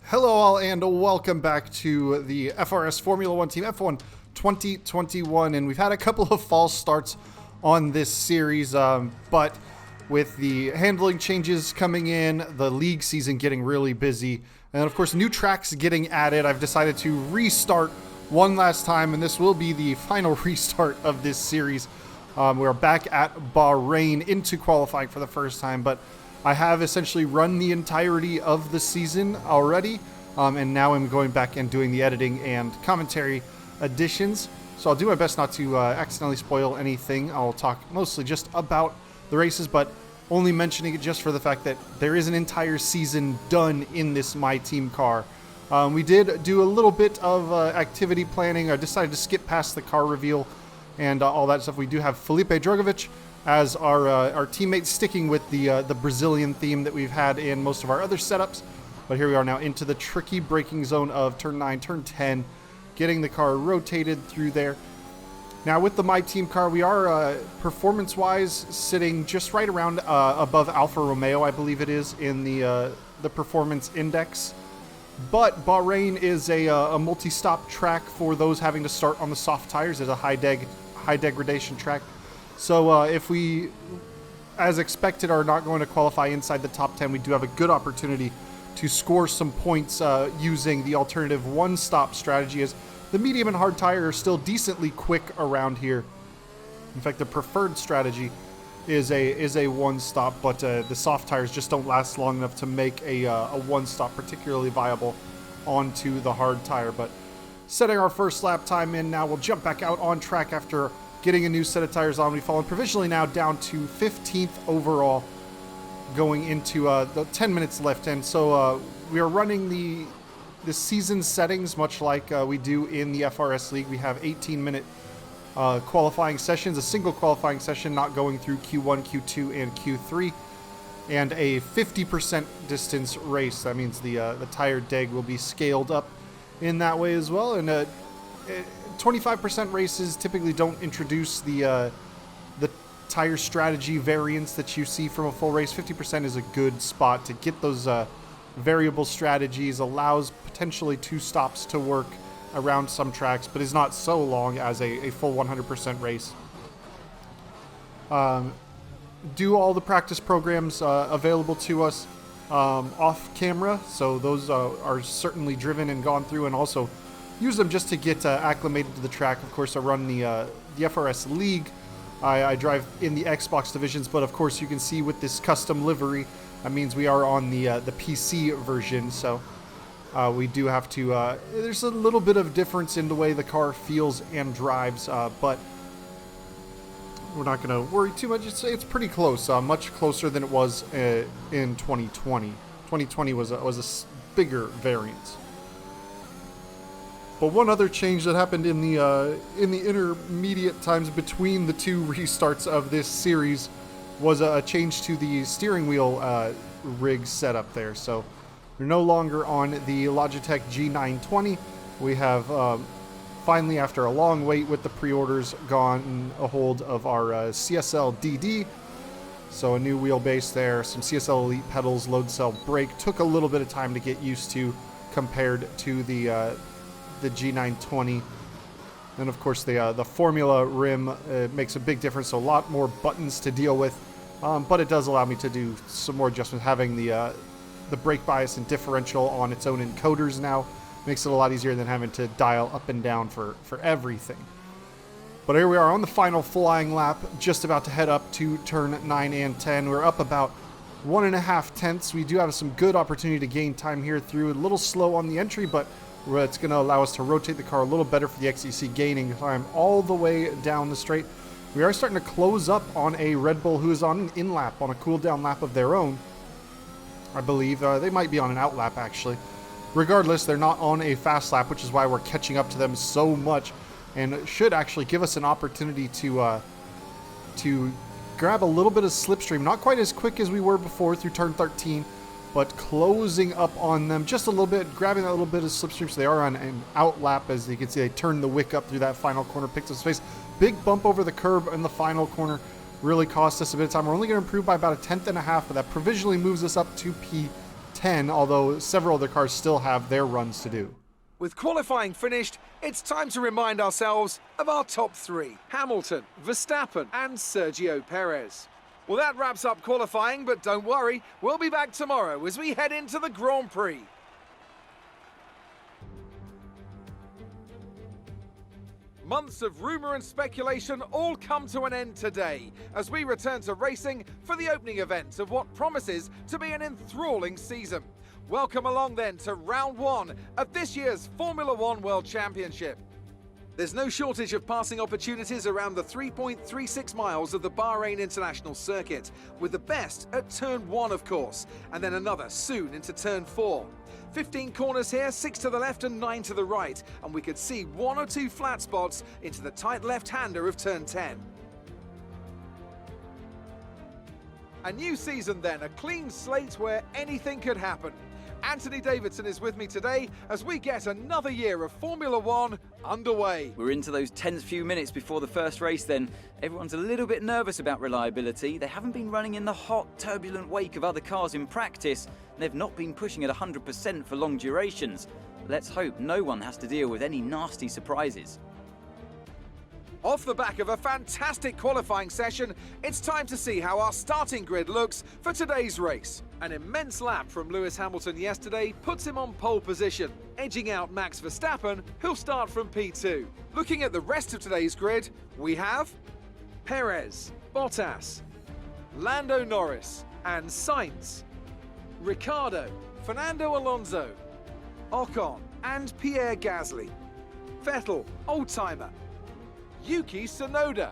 Hello all and welcome back to the FRS Formula One Team F1 2021, and we've had a couple of false starts on this series, but with the handling changes coming in, the league season getting really busy, and of course new tracks getting added, I've decided to restart one last time, and this will be the final restart of this series. We're back at Bahrain into qualifying for the first time, but I have essentially run the entirety of the season already, and now I'm going back and doing the editing and commentary additions. So I'll do my best not to accidentally spoil anything. I'll talk mostly just about the races, but only mentioning it just for the fact that there is an entire season done in this MyTeam car. We did do a little bit of activity planning. I decided to skip past the car reveal and all that stuff. We do have Felipe Drogovic as our teammate, sticking with the Brazilian theme that we've had in most of our other setups. But here we are now into the tricky braking zone of turn 9, turn 10, getting the car rotated through there. Now with the MyTeam car, we are performance-wise sitting just right around above Alfa Romeo, I believe it is, in the performance index. But Bahrain is a multi-stop track for those having to start on the soft tires. It's a high degradation track. So if we, as expected, are not going to qualify inside the top 10, we do have a good opportunity to score some points using the alternative one-stop strategy, as the medium and hard tire are still decently quick around here. In fact, the preferred strategy is a one-stop, but the soft tires just don't last long enough to make a one-stop particularly viable onto the hard tire. But setting our first lap time in now, we'll jump back out on track after getting a new set of tires on. We've fallen provisionally now down to 15th overall going into the 10 minutes left. And so we are running the season settings much like we do in the FRS League. We have 18-minute qualifying sessions, a single qualifying session not going through Q1, Q2, and Q3, and a 50% distance race. That means the tire deg will be scaled up in that way as well. And 25% races typically don't introduce the tire strategy variance that you see from a full race. 50% is a good spot to get those variable strategies, allows potentially 2 stops to work around some tracks, but is not so long as a full 100% race. Do all the practice programs available to us off camera, so those are certainly driven and gone through, and also use them just to get acclimated to the track. Of course, I run the FRS League. I drive in the Xbox divisions, but of course you can see with this custom livery, that means we are on the PC version, so we do have to, there's a little bit of difference in the way the car feels and drives, but we're not going to worry too much. It's pretty close, much closer than it was in 2020. 2020 was a bigger variance. But one other change that happened in the intermediate times between the two restarts of this series was a change to the steering wheel rig setup there. So we're no longer on the Logitech G920. We have finally, after a long wait with the pre-orders, gotten a hold of our CSL DD. So a new wheelbase there, some CSL Elite pedals, load cell brake. Took a little bit of time to get used to compared to the G920, and of course the Formula rim makes a big difference, so a lot more buttons to deal with, but it does allow me to do some more adjustments. Having the brake bias and differential on its own encoders now makes it a lot easier than having to dial up and down for everything. But here we are on the final flying lap, just about to head up to turn 9 and 10. We're up about 1.5 tenths. We do have some good opportunity to gain time here through. A little slow on the entry, but it's going to allow us to rotate the car a little better for the XEC, gaining time all the way down the straight. We are starting to close up on a Red Bull who is on an in-lap, on a cool-down lap of their own. I believe they might be on an out-lap, actually. Regardless, they're not on a fast lap, which is why we're catching up to them so much, and should actually give us an opportunity to grab a little bit of slipstream. Not quite as quick as we were before through turn 13, but closing up on them just a little bit, grabbing that little bit of slipstream. So they are on an out lap, as you can see. They turned the wick up through that final corner, picked up space. Big bump over the curb in the final corner really cost us a bit of time. We're only going to improve by about 1.5 tenths, but that provisionally moves us up to 10, although several other cars still have their runs to do. With qualifying finished, it's time to remind ourselves of our top three: Hamilton, Verstappen and Sergio Perez. Well, that wraps up qualifying, but don't worry, we'll be back tomorrow as we head into the Grand Prix. Months of rumour and speculation all come to an end today as we return to racing for the opening event of what promises to be an enthralling season. Welcome along then to round one of this year's Formula One World Championship. There's no shortage of passing opportunities around the 3.36 miles of the Bahrain International Circuit, with the best at turn 1 of course, and then another soon into turn 4. 15 corners here, 6 to the left and 9 to the right, and we could see 1 or 2 flat spots into the tight left-hander of turn 10. A new season then, a clean slate where anything could happen. Anthony Davidson is with me today as we get another year of Formula One underway. We're into those tense few minutes before the first race then. Everyone's a little bit nervous about reliability. They haven't been running in the hot, turbulent wake of other cars in practice. They've not been pushing at 100% for long durations. Let's hope no one has to deal with any nasty surprises. Off the back of a fantastic qualifying session, it's time to see how our starting grid looks for today's race. An immense lap from Lewis Hamilton yesterday puts him on pole position, edging out Max Verstappen, who'll start from P2. Looking at the rest of today's grid, we have Perez, Bottas, Lando Norris and Sainz, Ricciardo, Fernando Alonso, Ocon and Pierre Gasly, Vettel, oldtimer, Yuki Tsunoda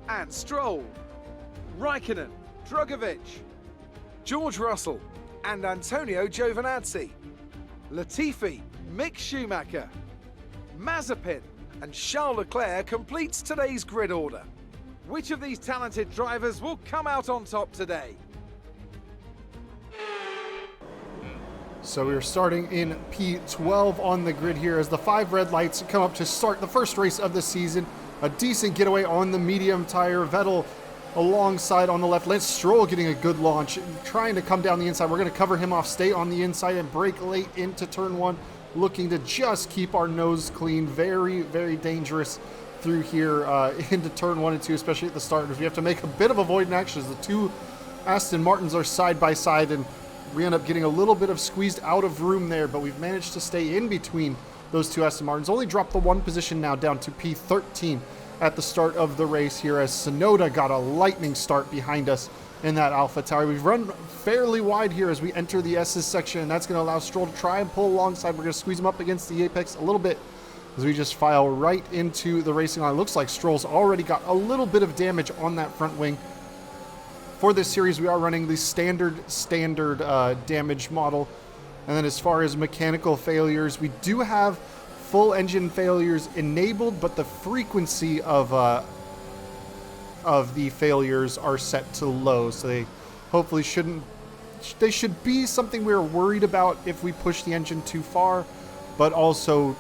and Stroll, Raikkonen, Drugovich, George Russell and Antonio Giovinazzi, Latifi, Mick Schumacher, Mazepin and Charles Leclerc completes today's grid order. Which of these talented drivers will come out on top today? So we're starting in P12 on the grid here as the 5 red lights come up to start the first race of the season. A decent getaway on the medium tire. Vettel alongside on the left. Lance Stroll getting a good launch, trying to come down the inside. We're going to cover him off, stay on the inside and brake late into turn 1, looking to just keep our nose clean. Very, very dangerous through here into turn 1 and 2, especially at the start, because we have to make a bit of avoidant action as the 2 Aston Martins are side by side, and we end up getting a little bit of squeezed out of room there, but we've managed to stay in between those 2 Aston Martins. Only dropped the 1 position now down to P13 at the start of the race here as Tsunoda got a lightning start behind us in that Alpha Tower. We've run fairly wide here as we enter the S's section, and that's going to allow Stroll to try and pull alongside. We're going to squeeze him up against the apex a little bit as we just file right into the racing line. It looks like Stroll's already got a little bit of damage on that front wing. For this series, we are running the standard damage model. And then as far as mechanical failures, we do have full engine failures enabled, but the frequency of the failures are set to low. So they hopefully they should be something we're worried about if we push the engine too far, but also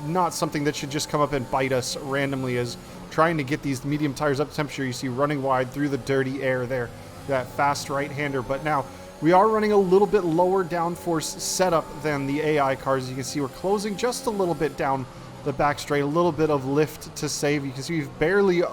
not something that should just come up and bite us randomly, as trying to get these medium tires up to temperature. You see running wide through the dirty air there, that fast right-hander. But now we are running a little bit lower downforce setup than the AI cars. You can see we're closing just a little bit down the back straight, a little bit of lift to save. You can see we've barely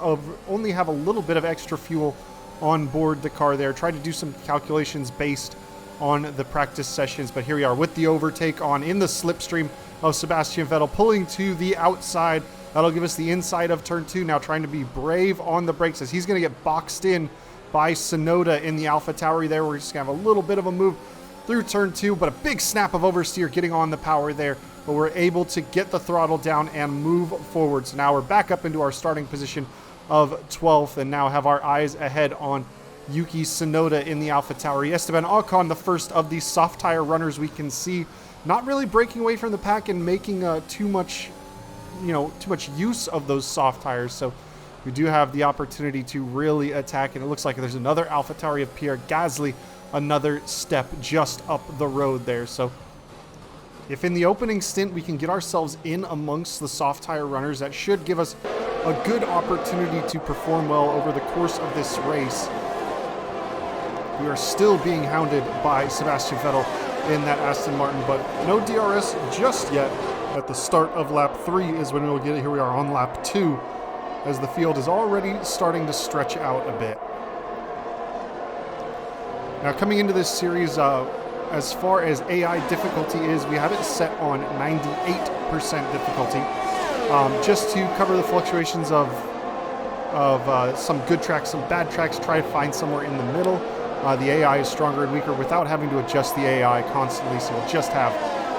only have a little bit of extra fuel on board the car there. Tried to do some calculations based on the practice sessions, but here we are with the overtake on in the slipstream of Sebastian Vettel, pulling to the outside. That'll give us the inside of turn 2. Now trying to be brave on the brakes as he's going to get boxed in by Tsunoda in the Alpha Tower there. We're just going to have a little bit of a move through turn 2, but a big snap of oversteer getting on the power there. But we're able to get the throttle down and move forward. So now we're back up into our starting position of 12th and now have our eyes ahead on Yuki Tsunoda in the Alpha Tower. Esteban Ocon, the first of these soft tire runners we can see, not really breaking away from the pack and making too much use of those soft tires. So we do have the opportunity to really attack, and it looks like there's another Alpha Tower of Pierre Gasly, another step just up the road there. So if in the opening stint we can get ourselves in amongst the soft tire runners, that should give us a good opportunity to perform well over the course of this race. We are still being hounded by Sebastian Vettel in that Aston Martin, but no DRS just yet. At the start of lap 3 is when we'll get it. Here we are on lap 2, as the field is already starting to stretch out a bit. Now coming into this series, as far as AI difficulty is, we have it set on 98% difficulty, just to cover the fluctuations of some good tracks, some bad tracks. Try to find somewhere in the middle. The AI is stronger and weaker without having to adjust the AI constantly, so we'll just have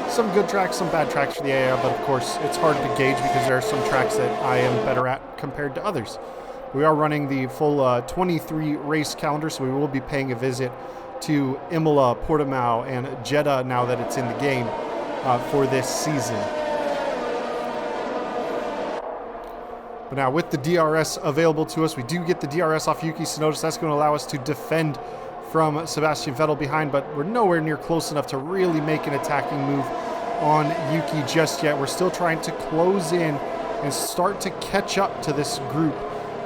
some good tracks, some bad tracks for the AI, but of course it's hard to gauge because there are some tracks that I am better at compared to others. We are running the full 23 race calendar, so we will be paying a visit to Imola, Portimao, and Jeddah now that it's in the game for this season. But now with the DRS available to us, we do get the DRS off Yuki Tsunoda, so that's going to allow us to defend from Sebastian Vettel behind, but we're nowhere near close enough to really make an attacking move on Yuki just yet. We're still trying to close in and start to catch up to this group.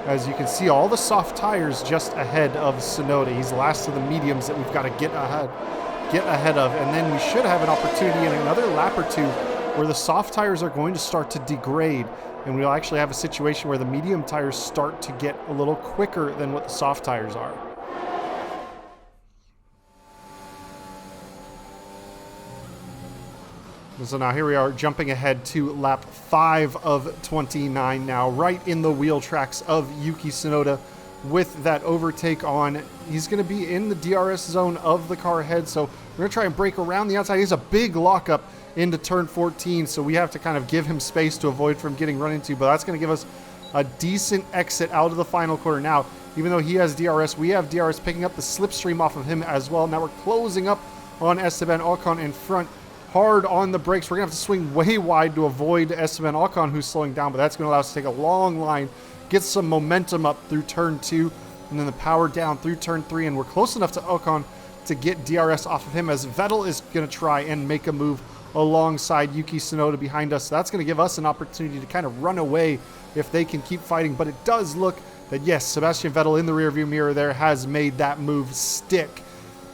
As you can see, all the soft tires just ahead of Tsunoda. He's last of the mediums that we've got to get ahead of, and then we should have an opportunity in another lap or two where the soft tires are going to start to degrade, and we'll actually have a situation where the medium tires start to get a little quicker than what the soft tires are. So now here we are jumping ahead to lap 5 of 29 now, right in the wheel tracks of Yuki Tsunoda with that overtake on. He's going to be in the DRS zone of the car ahead, so we're going to try and break around the outside. He's a big lockup into turn 14, so we have to kind of give him space to avoid from getting run into, but that's going to give us a decent exit out of the final quarter. Now, even though he has DRS, we have DRS picking up the slipstream off of him as well. Now we're closing up on Esteban Ocon in front. Hard on the brakes. We're going to have to swing way wide to avoid Esteban Ocon, who's slowing down, but that's going to allow us to take a long line, get some momentum up through turn 2, and then the power down through turn 3, and we're close enough to Ocon to get DRS off of him, as Vettel is going to try and make a move alongside Yuki Tsunoda behind us. So that's going to give us an opportunity to kind of run away if they can keep fighting, but it does look that, yes, Sebastian Vettel in the rearview mirror there has made that move stick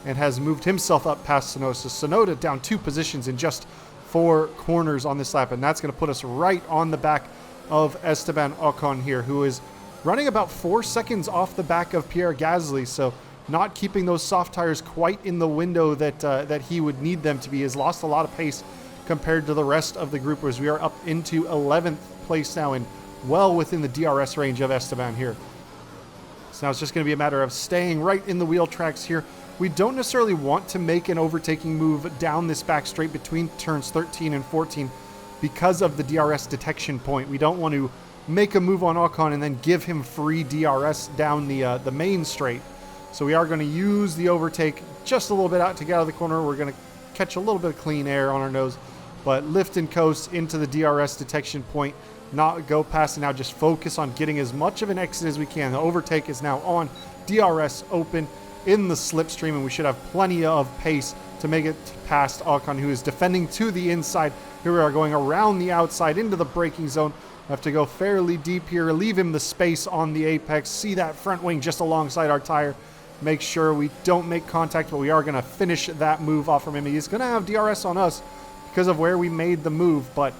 and has moved himself up past Tsunoda. So Tsunoda down 2 positions in just 4 corners on this lap, and that's going to put us right on the back of Esteban Ocon here, who is running about 4 seconds off the back of Pierre Gasly, so not keeping those soft tires quite in the window that he would need them to be. He has lost a lot of pace compared to the rest of the group, as we are up into 11th place now and well within the DRS range of Esteban here. So now it's just going to be a matter of staying right in the wheel tracks here. We don't necessarily want to make an overtaking move down this back straight between turns 13 and 14 because of the DRS detection point. We don't want to make a move on Ocon and then give him free DRS down the main straight. So we are going to use the overtake just a little bit out to get out of the corner. We're going to catch a little bit of clean air on our nose, but lift and coast into the DRS detection point, not go past it now, just focus on getting as much of an exit as we can. The overtake is now on, DRS open in the slipstream, and we should have plenty of pace to make it past Ocon, who is defending to the inside. Here we are going around the outside into the braking zone. We have to go fairly deep here, leave him the space on the apex, see that front wing just alongside our tire, make sure we don't make contact, but we are going to finish that move off from him. He's going to have DRS on us because of where we made the move, but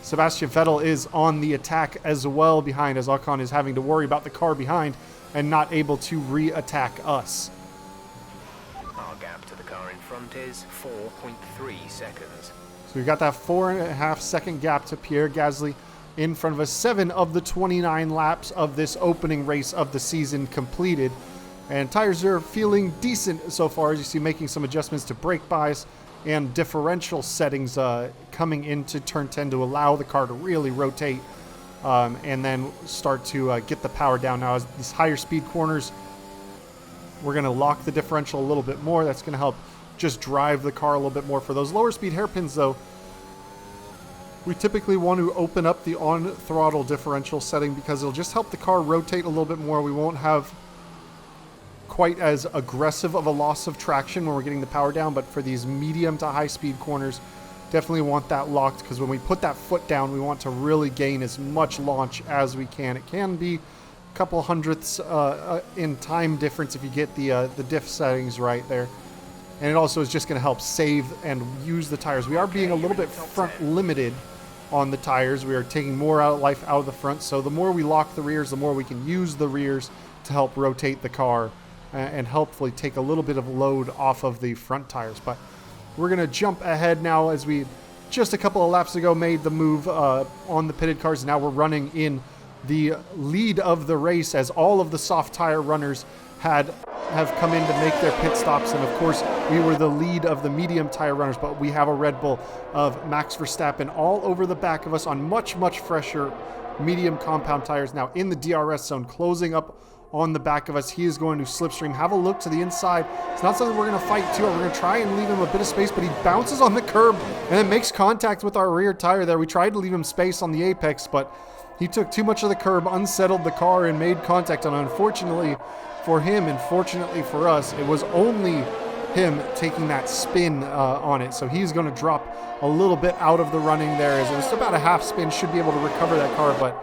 Sebastian Vettel is on the attack as well behind, as Ocon is having to worry about the car behind and not able to re-attack us. Our gap to the car in front is 4.3 seconds. So we've got that 4.5 second gap to Pierre Gasly in front of us. 7 of the 29 laps of this opening race of the season completed. And tires are feeling decent so far, as you see, making some adjustments to brake bias and differential settings coming into turn 10 to allow the car to really rotate and then start to get the power down. Now, as these higher speed corners, we're going to lock the differential a little bit more. That's going to help just drive the car a little bit more. For those lower speed hairpins, though, we typically want to open up the on throttle differential setting because it'll just help the car rotate a little bit more. We won't have quite as aggressive of a loss of traction when we're getting the power down, but for these medium to high speed corners, definitely want that locked, because when we put that foot down, we want to really gain as much launch as we can. It can be a couple hundredths in time difference if you get the diff settings right there. and it also is just going to help save and use the tires. We are being a little bit front limited on the tires. We are taking more life out of the front, so the more we lock the rears, the more we can use the rears to help rotate the car and hopefully take a little bit of load off of the front tires. But we're going to jump ahead now, as we just a couple of laps ago made the move on the pitted cars. Now we're running in the lead of the race, as all of the soft tire runners have come in to make their pit stops, and of course we were the lead of the medium tire runners, but we have a Red Bull of Max Verstappen all over the back of us on much fresher medium compound tires now in the DRS zone, closing up on the back of us. He is going to slipstream. Have a look to the inside. It's not something we're going to fight to. We're going to try and leave him a bit of space, but he bounces on the curb and then makes contact with our rear tire there. We tried to leave him space on the apex, but he took too much of the curb, unsettled the car, and made contact. And unfortunately for him, and fortunately for us, it was only him taking that spin on it. So he's going to drop a little bit out of the running there, as it was about a half spin. Should be able to recover that car, but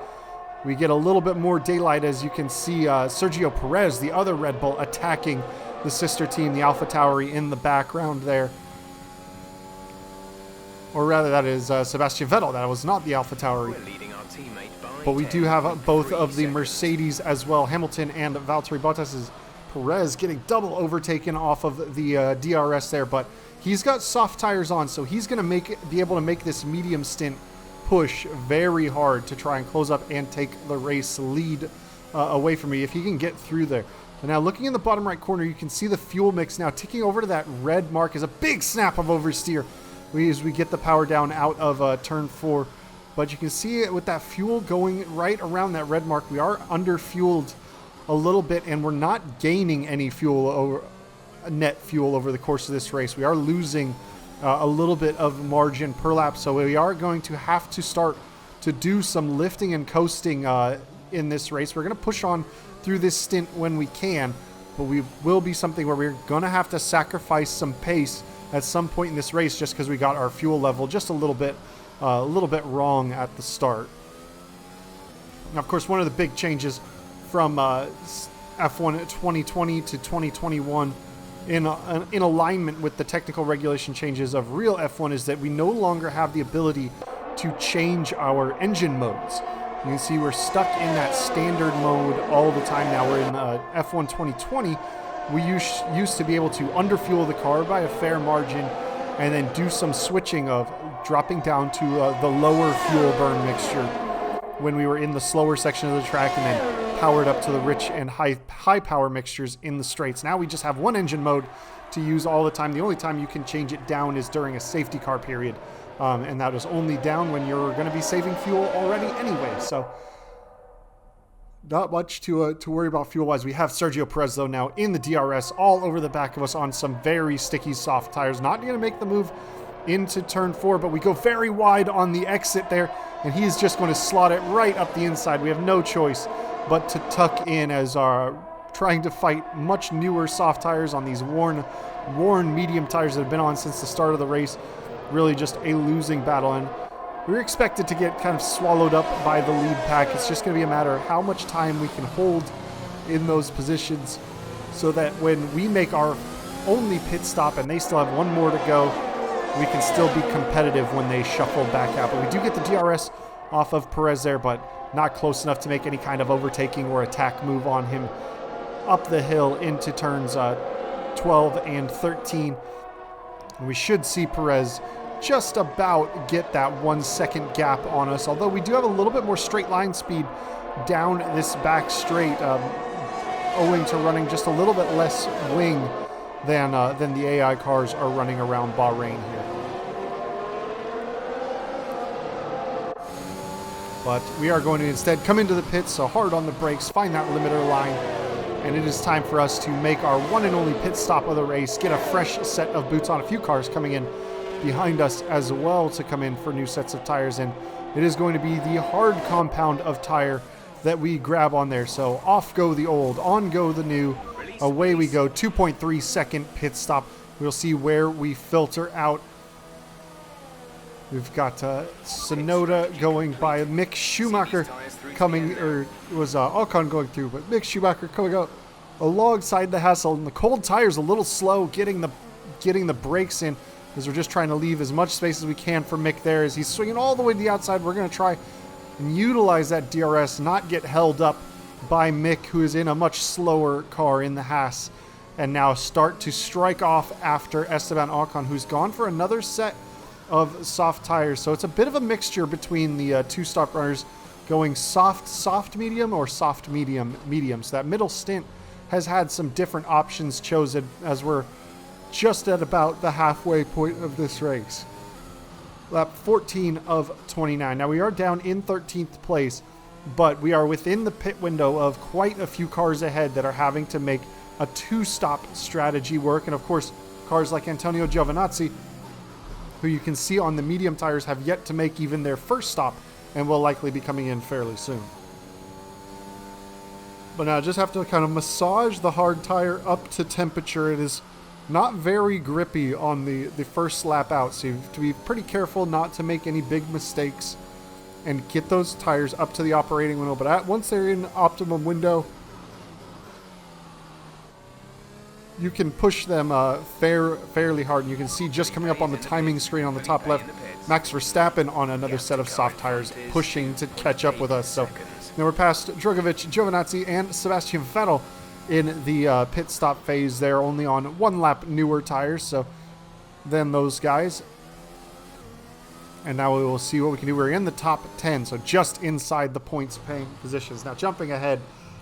we get a little bit more daylight, as you can see Sergio Perez, the other Red Bull, attacking the sister team, the AlphaTauri, in the background there. Or rather, that is Sebastian Vettel. That was not the AlphaTauri. But we do have both of the Mercedes as well, Hamilton and Valtteri Bottas. Perez getting double overtaken off of the DRS there, but he's got soft tires on, so he's going to be able to make this medium stint push very hard to try and close up and take the race lead away from me if he can get through there. And now looking in the bottom right corner, you can see the fuel mix now ticking over to that red mark as a big snap of oversteer as we get the power down out of turn 4. But you can see it with that fuel going right around that red mark. We are under fueled a little bit, and we're not gaining any net fuel over the course of this race. We are losing a little bit of margin per lap, so we are going to have to start to do some lifting and coasting in this race. We're going to push on through this stint when we can, but we will be something where we're going to have to sacrifice some pace at some point in this race, just because we got our fuel level just a little bit wrong at the start. Now, of course, one of the big changes from F1 2020 to 2021 in alignment with the technical regulation changes of real F1 is that we no longer have the ability to change our engine modes. You can see we're stuck in that standard mode all the time now. We're in F1 2020. We used to be able to underfuel the car by a fair margin and then do some switching of dropping down to the lower fuel burn mixture when we were in the slower section of the track, and then powered up to the rich and high power mixtures in the straights. Now we just have one engine mode to use all the time. The only time you can change it down is during a safety car period, and that is only down when you're going to be saving fuel already anyway. So not much to worry about fuel-wise. We have Sergio Perez, though, now in the DRS all over the back of us on some very sticky soft tires. Not going to make the move into turn 4, but we go very wide on the exit there, and he's just going to slot it right up the inside. We have no choice but to tuck in, as our trying to fight much newer soft tires on these worn medium tires that have been on since the start of the race. Really just a losing battle, and we were expected to get kind of swallowed up by the lead pack. It's just going to be a matter of how much time we can hold in those positions, so that when we make our only pit stop and they still have one more to go, we can still be competitive when they shuffle back out. But we do get the DRS off of Perez there, but not close enough to make any kind of overtaking or attack move on him up the hill into turns 12 and 13. And we should see Perez just about get that 1 second gap on us, although we do have a little bit more straight line speed down this back straight, owing to running just a little bit less wing than the AI cars are running around Bahrain here. But we are going to instead come into the pits, so hard on the brakes, find that limiter line, and it is time for us to make our one and only pit stop of the race, get a fresh set of boots on. A few cars coming in behind us as well to come in for new sets of tires, and it is going to be the hard compound of tire that we grab on there. So off go the old, on go the new, away we go. 2.3 second pit stop. We'll see where we filter out. We've got Sonoda going by, Mick Schumacher coming, or it was Ocon going through, but Mick Schumacher coming out alongside the Hassel, and the cold tire's a little slow getting the getting the brakes in as we're just trying to leave as much space as we can for Mick there. As he's swinging all the way to the outside, we're going to try and utilize that DRS, not get held up by Mick, who is in a much slower car in the Haas, and now start to strike off after Esteban Ocon, who's gone for another set of soft tires. So it's a bit of a mixture between the two stop runners going soft medium or soft medium. So that middle stint has had some different options chosen as we're just at about the halfway point of this race. Lap 14 of 29. Now we are down in 13th place, but we are within the pit window of quite a few cars ahead that are having to make a two-stop strategy work. And of course, cars like Antonio Giovinazzi, who you can see on the medium tires, have yet to make even their first stop and will likely be coming in fairly soon. But now I just have to kind of massage the hard tire up to temperature. It is not very grippy on the first lap out, so you have to be pretty careful not to make any big mistakes and get those tires up to the operating window. But once they're in optimum window, you can push them fairly hard. And you can see just coming up on the timing screen on the top left, Max Verstappen on another set of soft tires pushing to catch up with us. So now we're past Drogovic, Giovinazzi, and Sebastian Vettel in the pit stop phase. They're only on one lap newer tires than those guys. And now we will see what we can do. We're in the top 10, so just inside the points paying positions. Now jumping ahead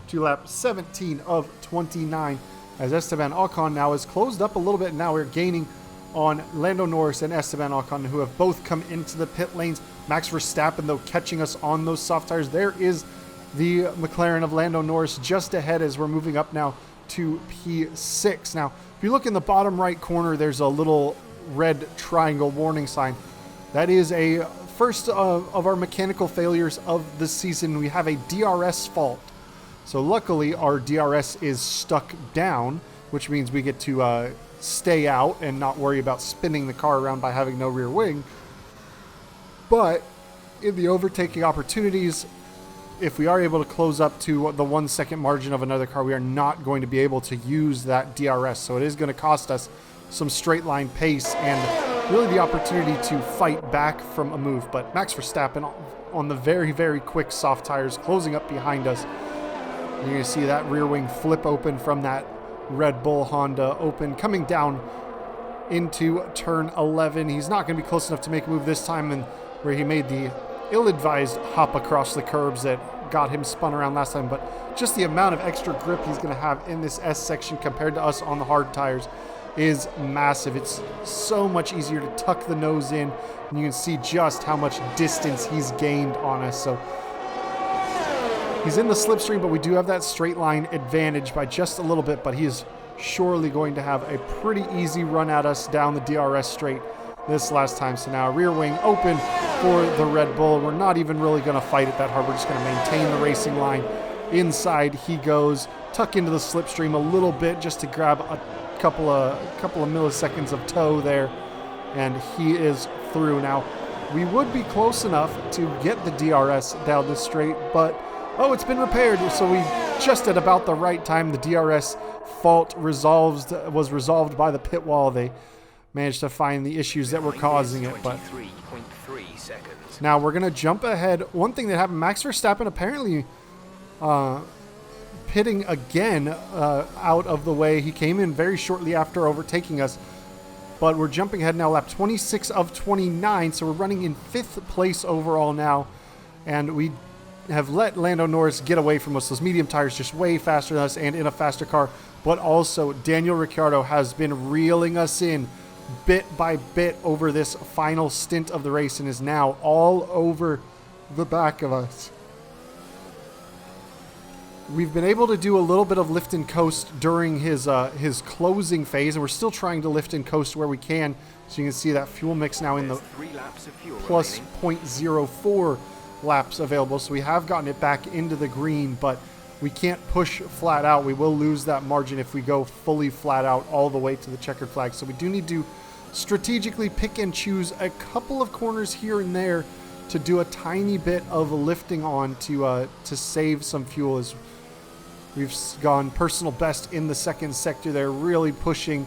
to lap 17 of 29, as Esteban Ocon now is closed up a little bit. Now we're gaining on Lando Norris and Esteban Ocon, who have both come into the pit lanes. Max Verstappen, though, catching us on those soft tires. There is the McLaren of Lando Norris just ahead as we're moving up now to P6. Now, if you look in the bottom right corner, there's a little red triangle warning sign. That is a first of our mechanical failures of the season. We have a DRS fault. So luckily our DRS is stuck down, which means we get to stay out and not worry about spinning the car around by having no rear wing. But in the overtaking opportunities, if we are able to close up to the 1 second margin of another car, we are not going to be able to use that DRS. So it is going to cost us some straight line pace and really the opportunity to fight back from a move. But Max Verstappen on the very, very quick soft tires closing up behind us. You're going to see that rear wing flip open from that Red Bull Honda open, coming down into turn 11. He's not going to be close enough to make a move this time, and where he made the ill-advised hop across the curbs that got him spun around last time. But just the amount of extra grip he's going to have in this S section compared to us on the hard tires is massive. It's so much easier to tuck the nose in, and you can see just how much distance he's gained on us. So he's in the slipstream, but we do have that straight line advantage by just a little bit, but he is surely going to have a pretty easy run at us down the DRS straight this last time. So now rear wing open for the Red Bull. We're not even really going to fight it that hard. We're just going to maintain the racing line. Inside he goes, tuck into the slipstream a little bit just to grab a couple of milliseconds of toe there, and he is through. Now we would be close enough to get the DRS down the straight, but it's been repaired. So we just at about the right time, the DRS fault was resolved by the pit wall. They managed to find the issues that were causing it. But now we're going to jump ahead. One thing that happened, Max Verstappen apparently pitting again out of the way. He came in very shortly after overtaking us, but we're jumping ahead now, lap 26 of 29. So we're running in 5th place overall now, and we have let Lando Norris get away from us. Those medium tires just way faster than us and in a faster car. But also Daniel Ricciardo has been reeling us in bit by bit over this final stint of the race and is now all over the back of us. We've been able to do a little bit of lift and coast during his closing phase, and we're still trying to lift and coast where we can. So you can see that fuel mix now in the plus 0.04 laps available. So we have gotten it back into the green, but we can't push flat out. We will lose that margin if we go fully flat out all the way to the checkered flag. So we do need to strategically pick and choose a couple of corners here and there to do a tiny bit of lifting on to save some fuel. As we've gone personal best in the second sector there, really pushing,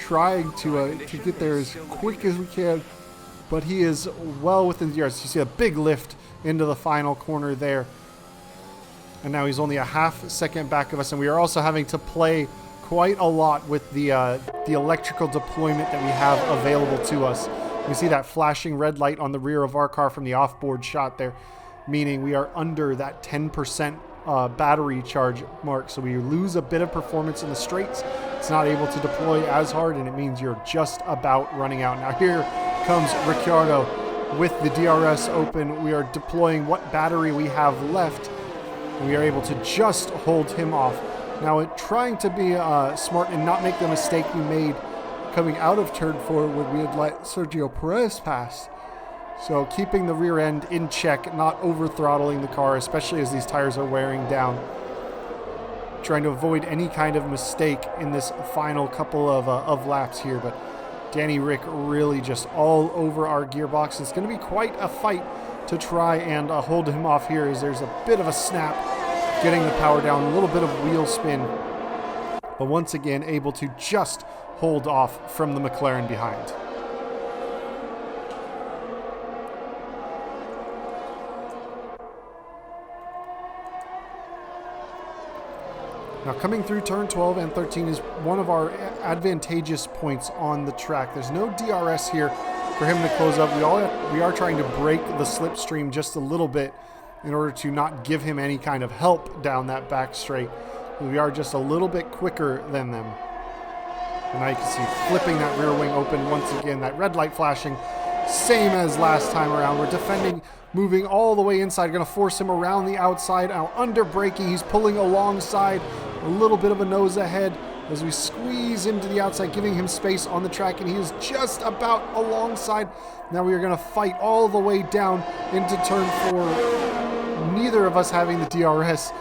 trying to get there as quick as we can, but he is well within the yards. You see a big lift into the final corner there. And now he's only a half second back of us, and we are also having to play quite a lot with the electrical deployment that we have available to us. We see that flashing red light on the rear of our car from the off-board shot there, meaning we are under that 10% battery charge mark, so we lose a bit of performance in the straights. It's not able to deploy as hard, and it means you're just about running out. Now here comes Ricciardo with the DRS open. We are deploying what battery we have left, and we are able to just hold him off. Now, trying to be smart and not make the mistake we made coming out of turn 4 when we had let Sergio Perez pass. So keeping the rear end in check, not over throttling the car, especially as these tires are wearing down. Trying to avoid any kind of mistake in this final couple of laps here, but Danny Rick really just all over our gearbox. It's going to be quite a fight to try and hold him off here, as there's a bit of a snap getting the power down, a little bit of wheel spin, but once again able to just hold off from the McLaren behind. Now coming through turn 12 and 13 is one of our advantageous points on the track. There's no DRS here for him to close up. We are trying to break the slipstream just a little bit in order to not give him any kind of help down that back straight. We are just a little bit quicker than them. And now you can see flipping that rear wing open once again, that red light flashing, same as last time around. We're defending, moving all the way inside, going to force him around the outside. Now under braking, he's pulling alongside, a little bit of a nose ahead as we squeeze him to the outside, giving him space on the track, and he is just about alongside. Now we are going to fight all the way down into turn 4. Neither of us having the DRS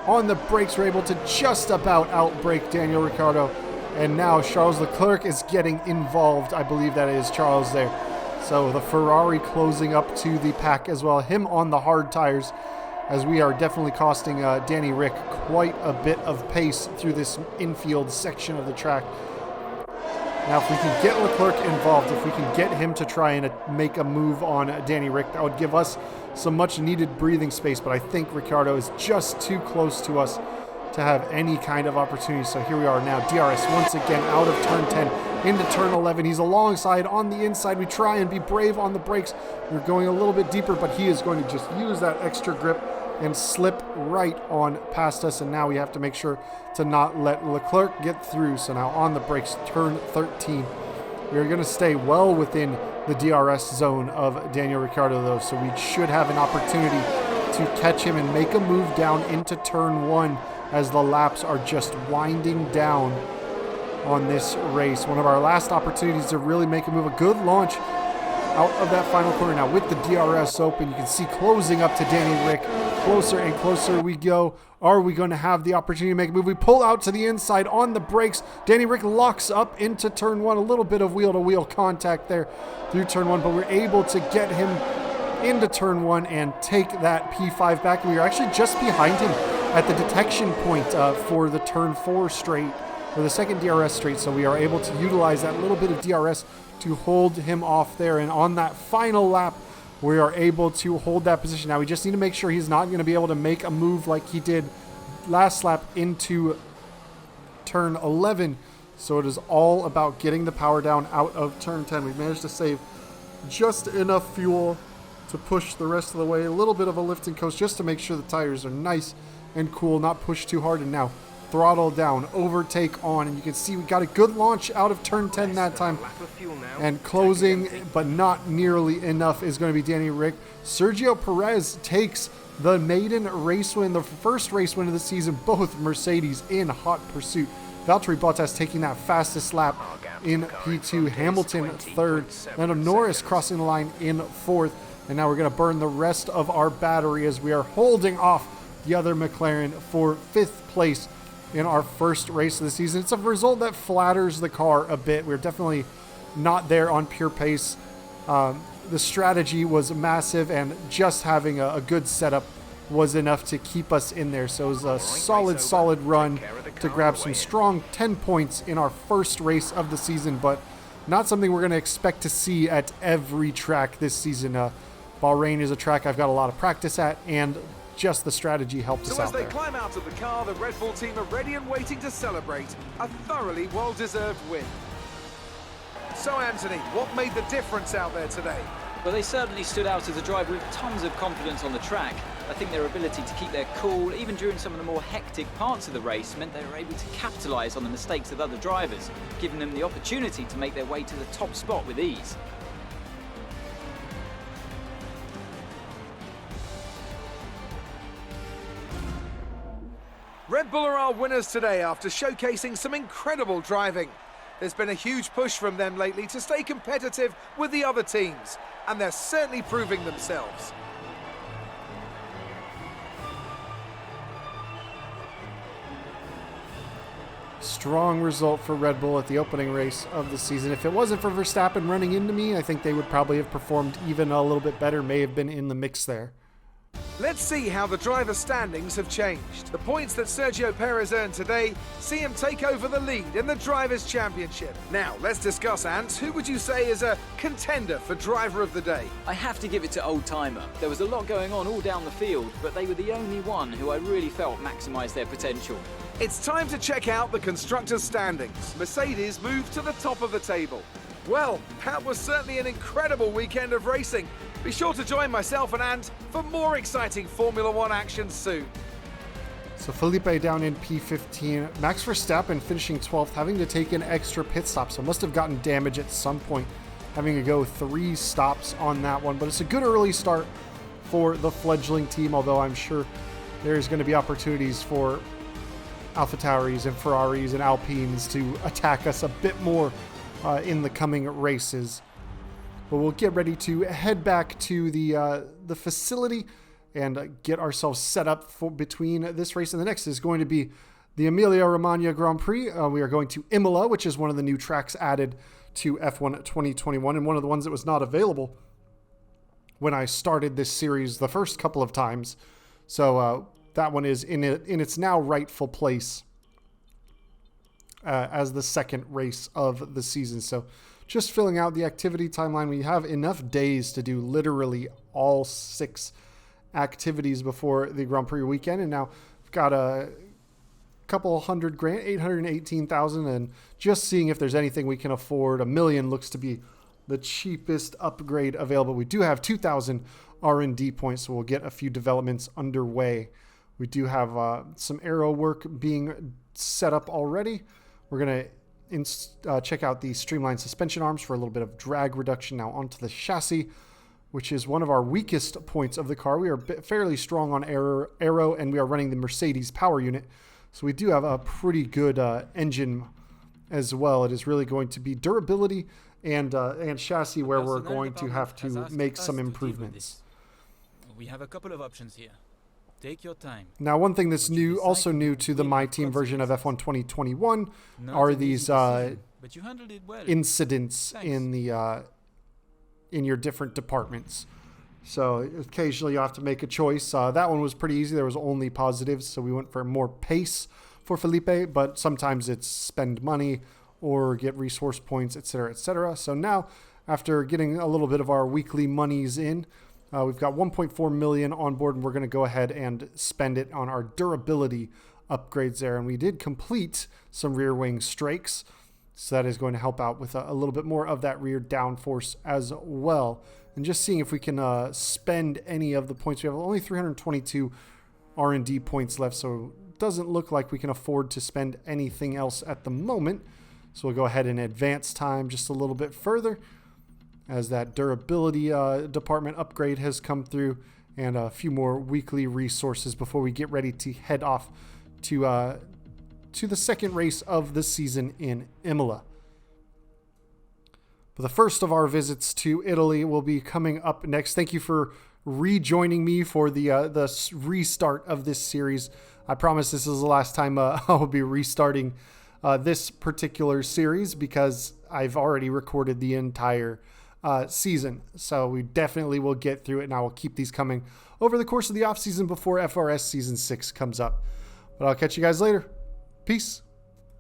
on the brakes. We're able to just about outbrake Daniel Ricciardo, and now Charles Leclerc is getting involved. I believe that is Charles there. So the Ferrari closing up to the pack as well, him on the hard tires, as we are definitely costing Danny Rick quite a bit of pace through this infield section of the track. Now, if we can get Leclerc involved, if we can get him to try and make a move on Danny Rick, that would give us some much-needed breathing space, but I think Ricciardo is just too close to us to have any kind of opportunity. So here we are now, DRS once again out of turn 10 into turn 11. He's alongside on the inside. We try and be brave on the brakes. We're going a little bit deeper, but he is going to just use that extra grip and slip right on past us, and now we have to make sure to not let Leclerc get through. So now on the brakes, turn 13. We are going to stay well within the DRS zone of Daniel Ricciardo, though, so we should have an opportunity to catch him and make a move down into turn 1 as the laps are just winding down on this race. One of our last opportunities to really make a move. A good launch out of that final corner. Now with the DRS open, you can see closing up to Danny Rick. Closer and closer we go. Are we going to have the opportunity to make a move? We pull out to the inside on the brakes. Danny Rick locks up into turn 1. A little bit of wheel-to-wheel contact there through turn 1, but we're able to get him into turn 1 and take that P5 back. We are actually just behind him at the detection point for the turn 4 straight, or the second DRS straight, so we are able to utilize that little bit of DRS to hold him off there. And on that final lap, we are able to hold that position. Now we just need to make sure he's not going to be able to make a move like he did last lap into turn 11. So it is all about getting the power down out of turn 10. We've managed to save just enough fuel to push the rest of the way. A little bit of a lift and coast just to make sure the tires are nice and cool, not push too hard. And now throttle down, overtake on, and you can see we got a good launch out of turn 10 that time. And closing, but not nearly enough, is going to be Danny Rick. Sergio Perez takes the maiden race win, the first race win of the season, both Mercedes in hot pursuit. Valtteri Bottas taking that fastest lap in P2, Hamilton third, Lando Norris crossing the line in fourth, and now we're going to burn the rest of our battery as we are holding off the other McLaren for 5th place in our first race of the season. It's a result that flatters the car a bit. We're definitely not there on pure pace. The strategy was massive, and just having a good setup was enough to keep us in there. So it was a solid run to grab some strong 10 points in our first race of the season, but not something we're going to expect to see at every track this season. Bahrain is a track I've got a lot of practice at, and just the strategy helped us out there. So as they climb out of the car, the Red Bull team are ready and waiting to celebrate a thoroughly well-deserved win. So Anthony, what made the difference out there today? Well, they certainly stood out as a driver with tons of confidence on the track. I think their ability to keep their cool, even during some of the more hectic parts of the race, meant they were able to capitalise on the mistakes of other drivers, giving them the opportunity to make their way to the top spot with ease. Red Bull are our winners today after showcasing some incredible driving. There's been a huge push from them lately to stay competitive with the other teams, and they're certainly proving themselves. Strong result for Red Bull at the opening race of the season. If it wasn't for Verstappen running into me, I think they would probably have performed even a little bit better, may have been in the mix there. Let's see how the driver standings have changed. The points that Sergio Perez earned today see him take over the lead in the Drivers' Championship. Now, let's discuss, Ant. Who would you say is a contender for Driver of the Day? I have to give it to Old Timer. There was a lot going on all down the field, but they were the only one who I really felt maximised their potential. It's time to check out the Constructors' standings. Mercedes moved to the top of the table. Well, that was certainly an incredible weekend of racing. Be sure to join myself and Ant for more exciting Formula One action soon. So Felipe down in P15. Max Verstappen finishing 12th, having to take an extra pit stop. So must have gotten damage at some point, having to go 3 stops on that one. But it's a good early start for the fledgling team, although I'm sure there's going to be opportunities for AlphaTauris and Ferraris and Alpines to attack us a bit more in the coming races. But we'll get ready to head back to the facility and get ourselves set up for between this race and the next. Is going to be the Emilia-Romagna Grand Prix. We are going to Imola, which is one of the new tracks added to F1 2021, and one of the ones that was not available when I started this series the first couple of times. So that one is in its now rightful place as the second race of the season. So just filling out the activity timeline. We have enough days to do literally all 6 activities before the Grand Prix weekend. And now we've got a couple $100,000, 818,000, and just seeing if there's anything we can afford. $1 million looks to be the cheapest upgrade available. We do have 2,000 R&D points, so we'll get a few developments underway. We do have some aero work being set up already. We're going to check out the streamlined suspension arms for a little bit of drag reduction now onto the chassis, which is one of our weakest points of the car. We are fairly strong on aero, and we are running the Mercedes power unit. So we do have a pretty good engine as well. It is really going to be durability and chassis where we're going to have to make some improvements. We have a couple of options here. Take your time. Now, one thing that's also new to the MyTeam version of F1 2021 are these incidents in your different departments. So occasionally you have to make a choice. That one was pretty easy. There was only positives, so we went for more pace for Felipe, but sometimes it's spend money or get resource points, etc., etc. So now, after getting a little bit of our weekly monies in, we've got 1.4 million on board, and we're going to go ahead and spend it on our durability upgrades there. And we did complete some rear wing strakes, so that is going to help out with a little bit more of that rear downforce as well. And just seeing if we can spend any of the points. We have only 322 R&D points left, so it doesn't look like we can afford to spend anything else at the moment. So we'll go ahead and advance time just a little bit further, as that durability department upgrade has come through, and a few more weekly resources before we get ready to head off to the second race of the season in Imola. But the first of our visits to Italy will be coming up next. Thank you for rejoining me for the restart of this series. I promise this is the last time I'll be restarting this particular series, because I've already recorded the entire season. So we definitely will get through it, and I will keep these coming over the course of the off season before FRS Season 6 comes up. But I'll catch you guys later. Peace.